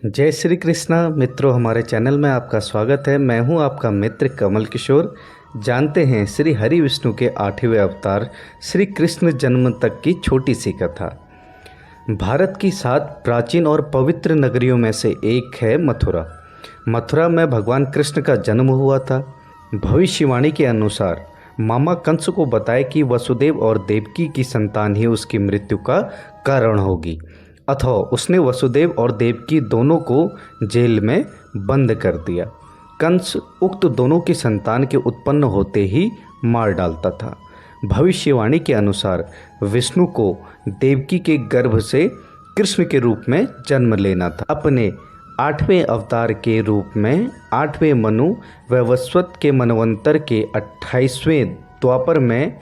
जय श्री कृष्णा मित्रों, हमारे चैनल में आपका स्वागत है। मैं हूं आपका मित्र कमल किशोर। जानते हैं श्री हरि विष्णु के 8वें अवतार श्री कृष्ण जन्म तक की छोटी सी कथा। भारत की 7 प्राचीन और पवित्र नगरियों में से एक है मथुरा। मथुरा में भगवान कृष्ण का जन्म हुआ था। भविष्यवाणी के अनुसार मामा कंस को बताया कि वसुदेव और देवकी की संतान ही उसकी मृत्यु का कारण होगी, अथवा उसने वसुदेव और देवकी दोनों को जेल में बंद कर दिया। कंस उक्त दोनों की संतान के उत्पन्न होते ही मार डालता था। भविष्यवाणी के अनुसार विष्णु को देवकी के गर्भ से कृष्ण के रूप में जन्म लेना था। अपने 8वें अवतार के रूप में 8वें मनु वैवस्वत के मनवंतर के 28वें द्वापर में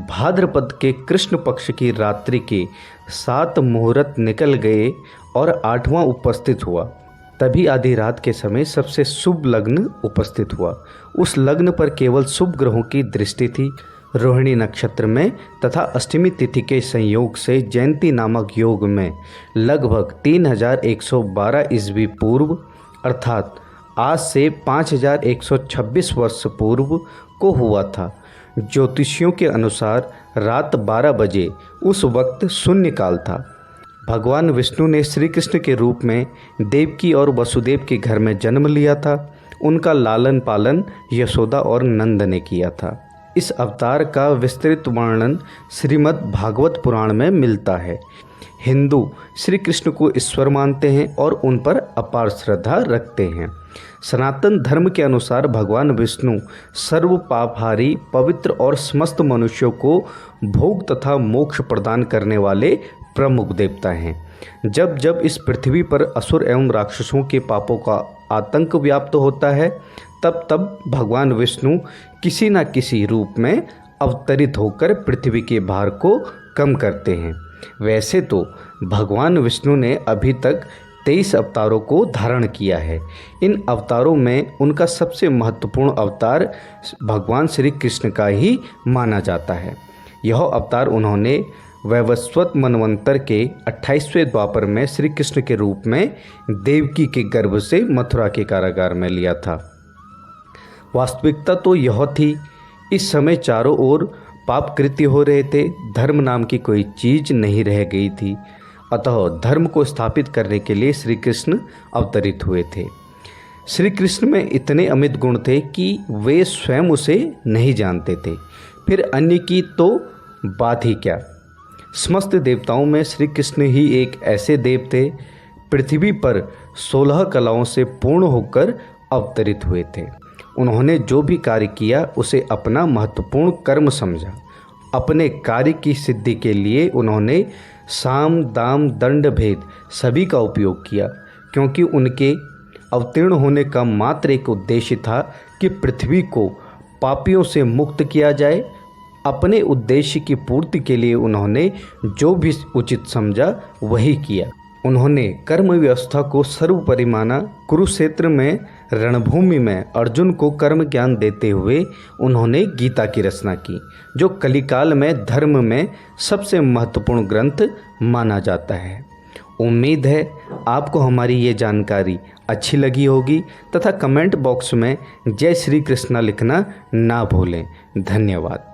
भाद्रपद के कृष्ण पक्ष की रात्रि के 7 मुहूर्त निकल गए और 8वां उपस्थित हुआ। तभी आधी रात के समय सबसे शुभ लग्न उपस्थित हुआ। उस लग्न पर केवल शुभ ग्रहों की दृष्टि थी। रोहिणी नक्षत्र में तथा अष्टमी तिथि के संयोग से जयंती नामक योग में लगभग 3112 ईस्वी पूर्व अर्थात आज से 5126 वर्ष पूर्व को हुआ था। ज्योतिषियों के अनुसार रात 12 बजे उस वक्त शून्य काल था। भगवान विष्णु ने श्री कृष्ण के रूप में देवकी और वसुदेव के घर में जन्म लिया था। उनका लालन पालन यशोदा और नंद ने किया था। इस अवतार का विस्तृत वर्णन श्रीमद् भागवत पुराण में मिलता है। हिंदू श्री कृष्ण को ईश्वर मानते हैं और उन पर अपार श्रद्धा रखते हैं। सनातन धर्म के अनुसार भगवान विष्णु सर्व पापहारी, पवित्र और समस्त मनुष्यों को भोग तथा मोक्ष प्रदान करने वाले प्रमुख देवता हैं। जब जब इस पृथ्वी पर असुर एवं राक्षसों के पापों का आतंक व्याप्त होता है, तब तब भगवान विष्णु किसी न किसी रूप में अवतरित होकर पृथ्वी के भार को कम करते हैं। वैसे तो भगवान विष्णु ने अभी तक 23 अवतारों को धारण किया है। इन अवतारों में उनका सबसे महत्वपूर्ण अवतार भगवान श्री कृष्ण का ही माना जाता है। यह अवतार उन्होंने वैवस्वत मनवंतर के 28वें द्वापर में श्री कृष्ण के रूप में देवकी के गर्भ से मथुरा के कारागार में लिया था। वास्तविकता तो यह थी, इस समय चारों ओर पाप कृत्य हो रहे थे। धर्म नाम की कोई चीज नहीं रह गई थी। अतः धर्म को स्थापित करने के लिए श्री कृष्ण अवतरित हुए थे। श्री कृष्ण में इतने अमित गुण थे कि वे स्वयं उसे नहीं जानते थे, फिर अन्य की तो बात ही क्या। समस्त देवताओं में श्री कृष्ण ही एक ऐसे देव थे, पृथ्वी पर 16 कलाओं से पूर्ण होकर अवतरित हुए थे। उन्होंने जो भी कार्य किया उसे अपना महत्वपूर्ण कर्म समझा। अपने कार्य की सिद्धि के लिए उन्होंने साम दाम दंड भेद सभी का उपयोग किया, क्योंकि उनके अवतीर्ण होने का मात्र एक उद्देश्य था कि पृथ्वी को पापियों से मुक्त किया जाए। अपने उद्देश्य की पूर्ति के लिए उन्होंने जो भी उचित समझा वही किया। उन्होंने कर्म व्यवस्था को सर्वोपरि माना। कुरुक्षेत्र में रणभूमि में अर्जुन को कर्म ज्ञान देते हुए उन्होंने गीता की रचना की, जो कलिकाल में धर्म में सबसे महत्वपूर्ण ग्रंथ माना जाता है। उम्मीद है आपको हमारी ये जानकारी अच्छी लगी होगी तथा कमेंट बॉक्स में जय श्री कृष्णा लिखना ना भूलें। धन्यवाद।